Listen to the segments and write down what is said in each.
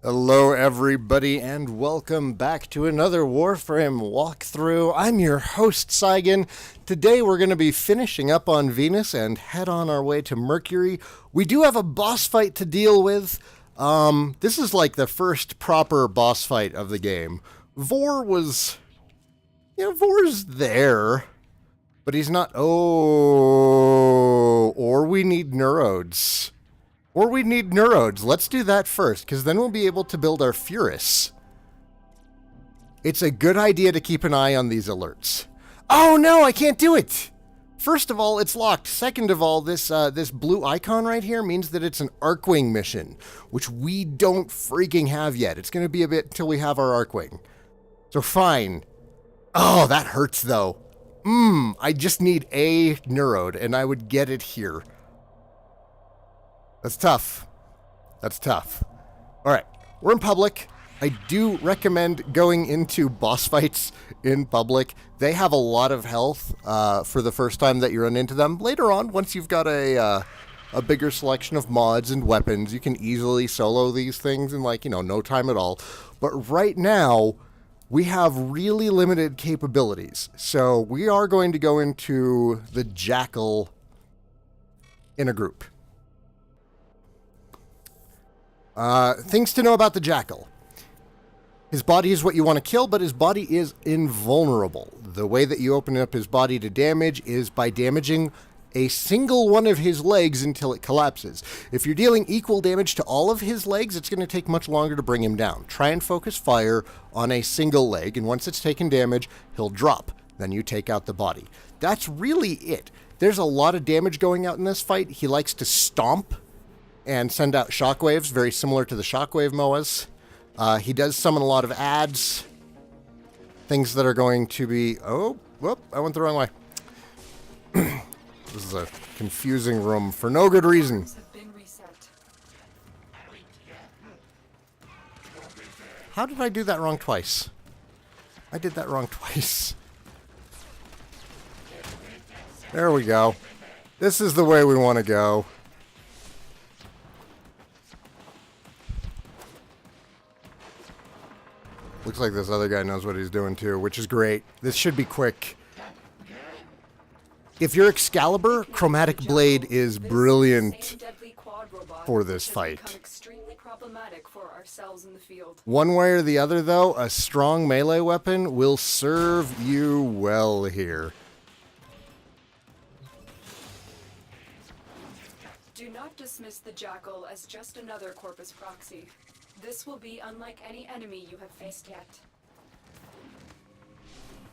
Hello everybody and welcome back to another Warframe walkthrough. I'm your host Saigan. Today we're going to be finishing up on Venus and head on our way to Mercury. We do have a boss fight to deal with. This is like the first proper boss fight of the game. Vor's there, but he's not. Oh, or we need Neurodes. Let's do that first, because then we'll be able to build our Furus. It's a good idea to keep an eye on these alerts. Oh no, I can't do it! First of all, it's locked. Second of all, this blue icon right here means that it's an Archwing mission, which we don't freaking have yet. It's going to be a bit until we have our Archwing. So fine. Oh, that hurts though. I just need a Neurode, and I would get it here. That's tough. All right, we're in public. I do recommend going into boss fights in public. They have a lot of health for the first time that you run into them. Later on, once you've got a bigger selection of mods and weapons, you can easily solo these things in no time at all. But right now, we have really limited capabilities. So we are going to go into the Jackal in a group. Things to know about the Jackal. His body is what you want to kill, but his body is invulnerable. The way that you open up his body to damage is by damaging a single one of his legs until it collapses. If you're dealing equal damage to all of his legs, it's going to take much longer to bring him down. Try and focus fire on a single leg, and once it's taken damage, he'll drop. Then you take out the body. That's really it. There's a lot of damage going out in this fight. He likes to stomp and send out shockwaves, very similar to the shockwave MOAs. He does summon a lot of ads, things that are going to be... Oh, whoop, I went the wrong way. This is a confusing room for no good reason. How did I do that wrong twice? I did that wrong twice. There we go. This is the way we want to go. Looks like this other guy knows what he's doing too, which is great. This should be quick. If you're Excalibur, Chromatic Blade is brilliant for this fight. One way or the other though, a strong melee weapon will serve you well here. Do not dismiss the Jackal as just another Corpus proxy. This will be unlike any enemy you have faced yet.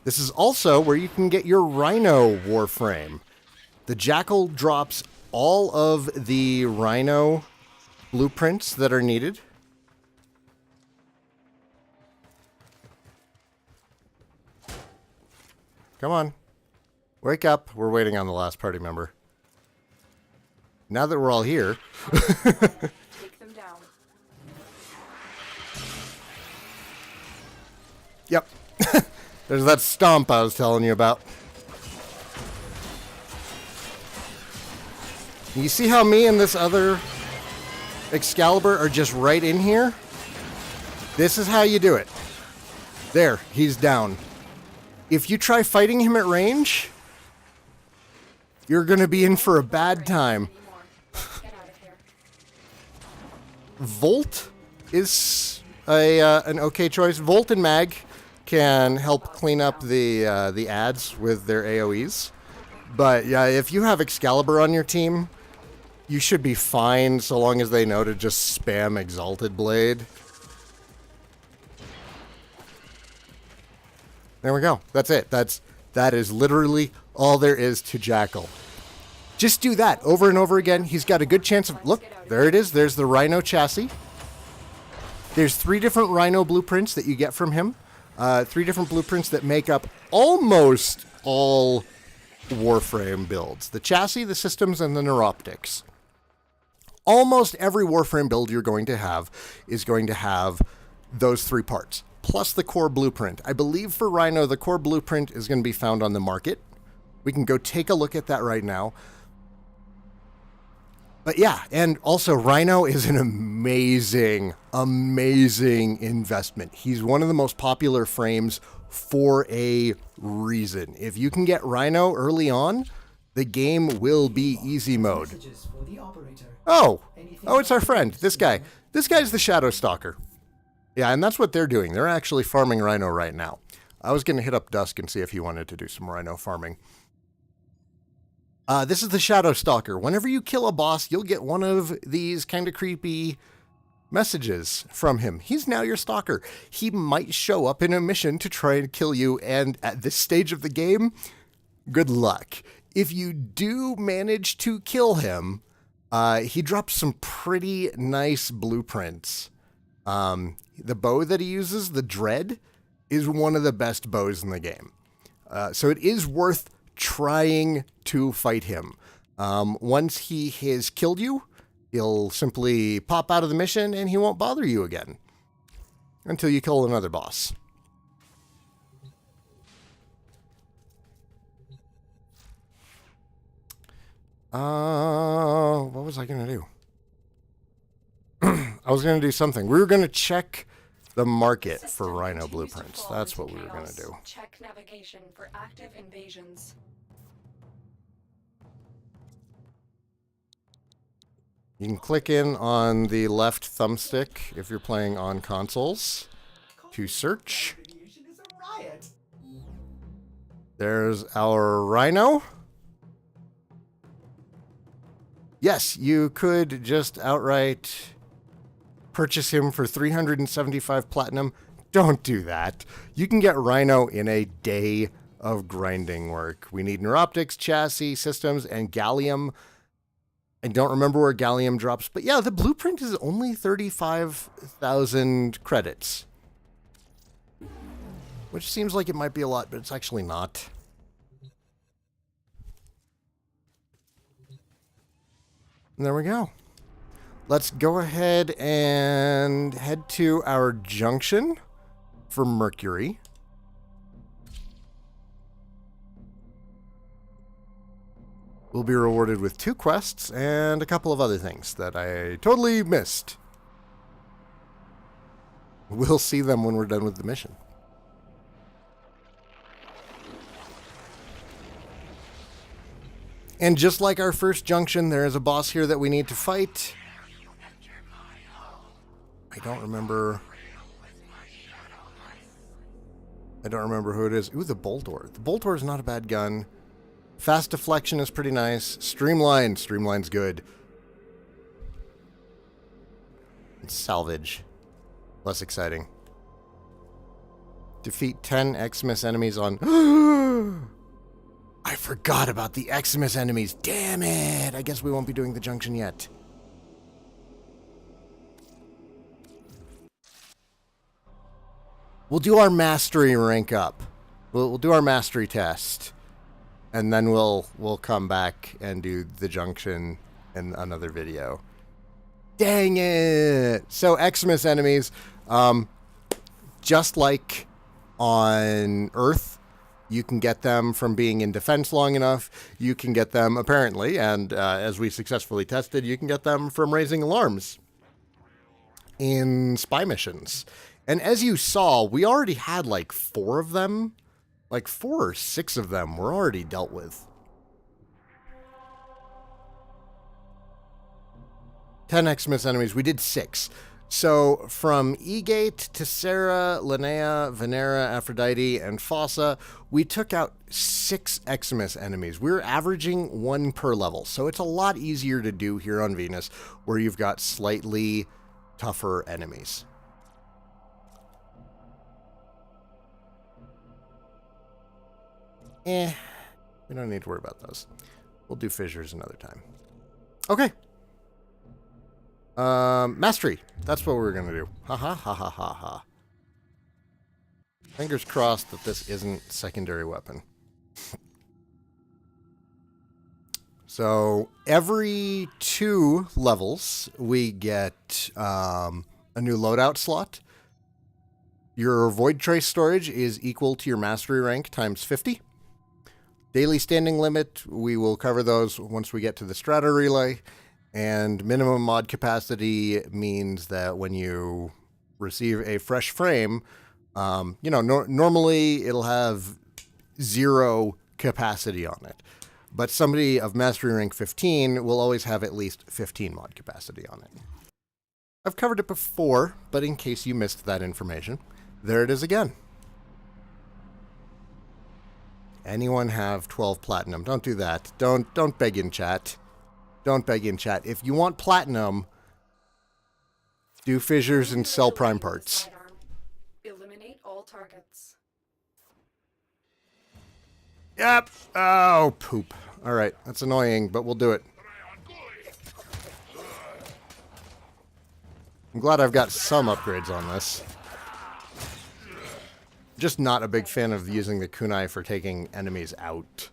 This is also where you can get your Rhino Warframe. The Jackal drops all of the Rhino Blueprints that are needed. Come on. Wake up. We're waiting on the last party member. Now that we're all here... Take them down. Yep. There's that stomp I was telling you about. You see how me and this other Excalibur are just right in here? This is how you do it. There, he's down. If you try fighting him at range, you're going to be in for a bad time. Volt is an okay choice. Volt and Mag can help clean up the ads with their AoEs. But yeah, if you have Excalibur on your team, you should be fine so long as they know to just spam Exalted Blade. There we go. That's it. That is literally all there is to Jackal. Just do that over and over again. He's got a good chance of... Look, there it is. There's the Rhino Chassis. There's 3 different Rhino Blueprints that you get from him. 3 different blueprints that make up almost all Warframe builds. The chassis, the systems, and the neuroptics. Almost every Warframe build you're going to have is going to have those 3 parts, plus the core blueprint. I believe for Rhino, the core blueprint is going to be found on the market. We can go take a look at that right now. But yeah, and also Rhino is an amazing, amazing investment. He's one of the most popular frames for a reason. If you can get Rhino early on, the game will be easy mode. Oh, it's our friend, this guy. This guy's the Shadow Stalker. Yeah, and that's what they're doing. They're actually farming Rhino right now. I was going to hit up Dusk and see if he wanted to do some Rhino farming. This is the Shadow Stalker. Whenever you kill a boss, you'll get one of these kind of creepy messages from him. He's now your stalker. He might show up in a mission to try and kill you, and at this stage of the game, good luck. If you do manage to kill him, he drops some pretty nice blueprints. The bow that he uses, the Dread, is one of the best bows in the game. So it is worth trying to fight him. Once he has killed you, he'll simply pop out of the mission and he won't bother you again until you kill another boss. What was I going to do? I was going to do something. We were going to check the market for Rhino Blueprints. That's what we were going to do. Check navigation for active invasions. You can click in on the left thumbstick if you're playing on consoles to search. There's our Rhino. Yes, you could just outright purchase him for 375 platinum. Don't do that. You can get Rhino in a day of grinding work. We need neuroptics, chassis, systems, and gallium. I don't remember where gallium drops, but yeah, the blueprint is only 35,000 credits. Which seems like it might be a lot, but it's actually not. And there we go. Let's go ahead and head to our Junction for Mercury. We'll be rewarded with 2 quests and a couple of other things that I totally missed. We'll see them when we're done with the mission. And just like our first Junction, there is a boss here that we need to fight. I don't remember who it is. Ooh, the Boldor. The Boldor is not a bad gun. Fast deflection is pretty nice. Streamline. Streamline's good. And salvage. Less exciting. Defeat 10 Xmas enemies on... I forgot about the Xmas enemies. Damn it. I guess we won't be doing the Junction yet. We'll do our mastery rank up. We'll do our mastery test. And then we'll come back and do the Junction in another video. Dang it! So Xmas enemies, just like on Earth, you can get them from being in defense long enough. You can get them, apparently, and as we successfully tested, you can get them from raising alarms in spy missions. And as you saw, we already had like 4 of them. Like 4 or 6 of them were already dealt with. 10 Xmas enemies. We did 6. So from E-Gate to Sarah, Linnea, Venera, Aphrodite, and Fossa, we took out 6 Xmas enemies. We're averaging 1 per level. So it's a lot easier to do here on Venus, where you've got slightly tougher enemies. We don't need to worry about those. We'll do fissures another time. Okay. Mastery. That's what we're going to do. Ha ha ha ha ha ha. Fingers crossed that this isn't secondary weapon. So every 2 levels, we get a new loadout slot. Your void trace storage is equal to your mastery rank times 50. Daily standing limit, we will cover those once we get to the strata relay. And minimum mod capacity means that when you receive a fresh frame, normally it'll have 0 capacity on it. But somebody of Mastery Rank 15 will always have at least 15 mod capacity on it. I've covered it before, but in case you missed that information, there it is again. Anyone have 12 platinum? Don't do that. Don't beg in chat. Don't beg in chat. If you want platinum, do fissures and sell prime parts. Eliminate all targets. Yep. Oh, poop. All right. That's annoying, but we'll do it. I'm glad I've got some upgrades on this. Just not a big fan of using the kunai for taking enemies out.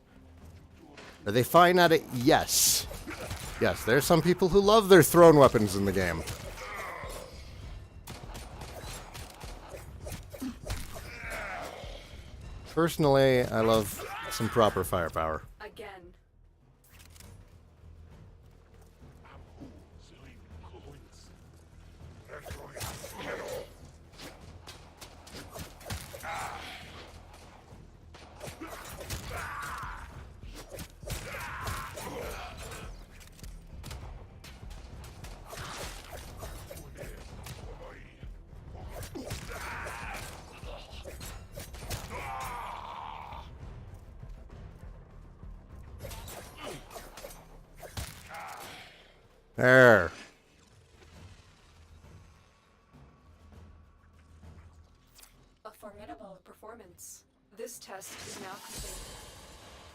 Are they fine at it? Yes. Yes, there's some people who love their thrown weapons in the game. Personally, I love some proper firepower. Again. There. A formidable performance. This test is now complete.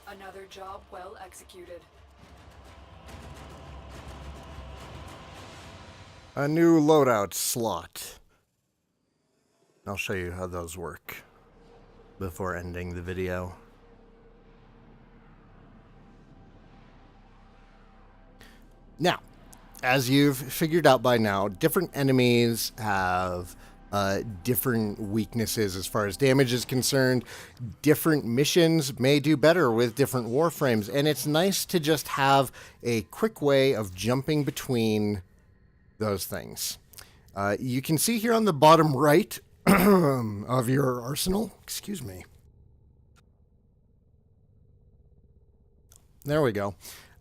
Another job well executed. A new loadout slot. I'll show you how those work before ending the video. Now, as you've figured out by now, different enemies have different weaknesses as far as damage is concerned. Different missions may do better with different warframes, and it's nice to just have a quick way of jumping between those things. You can see here on the bottom right of your arsenal, excuse me. There we go.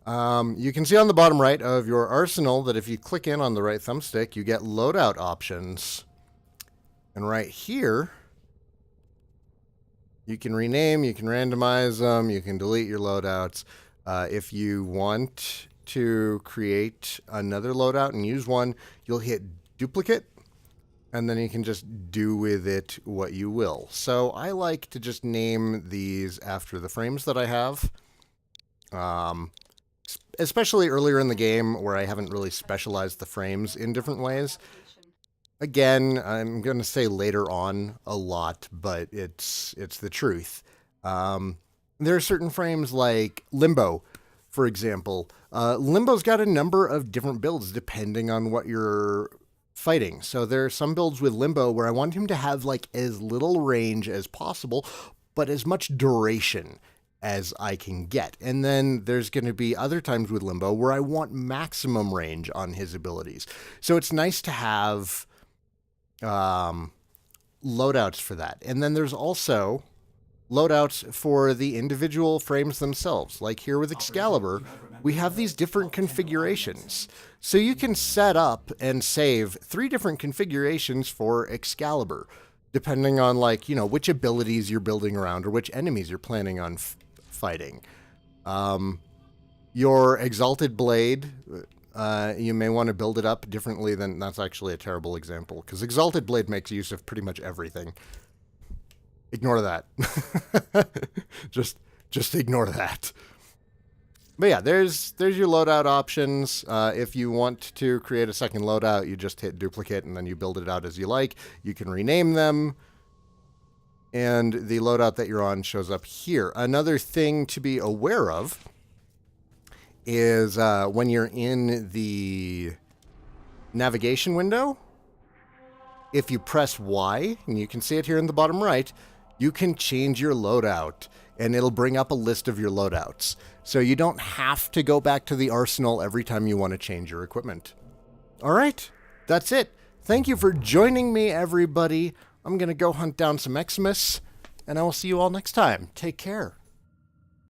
You can see on the bottom right of your arsenal that if you click in on the right thumbstick, you get loadout options. And right here, you can rename, you can randomize them, you can delete your loadouts. If you want to create another loadout and use one, you'll hit duplicate, and then you can just do with it what you will. So I like to just name these after the frames that I have. Especially earlier in the game where I haven't really specialized the frames in different ways. Again, I'm going to say later on a lot, but it's the truth. There are certain frames like Limbo, for example. Limbo's got a number of different builds depending on what you're fighting. So there are some builds with Limbo where I want him to have like as little range as possible, but as much duration as I can get. And then there's going to be other times with Limbo where I want maximum range on his abilities. So it's nice to have loadouts for that. And then there's also loadouts for the individual frames themselves. Like here with Excalibur, we have these different configurations. So you can set up and save 3 different configurations for Excalibur, depending on like, which abilities you're building around or which enemies you're planning on fighting. Your Exalted Blade, you may want to build it up differently than... That's actually a terrible example, because Exalted Blade makes use of pretty much everything. Ignore that. just ignore that. But yeah, there's your loadout options. If you want to create a second loadout, you just hit duplicate and then you build it out as you like. You can rename them, and the loadout that you're on shows up here. Another thing to be aware of is when you're in the navigation window, if you press Y, and you can see it here in the bottom right, you can change your loadout. and it'll bring up a list of your loadouts. So you don't have to go back to the arsenal every time you want to change your equipment. All right, that's it. Thank you for joining me, everybody. I'm going to go hunt down some Xmas, and I will see you all next time. Take care.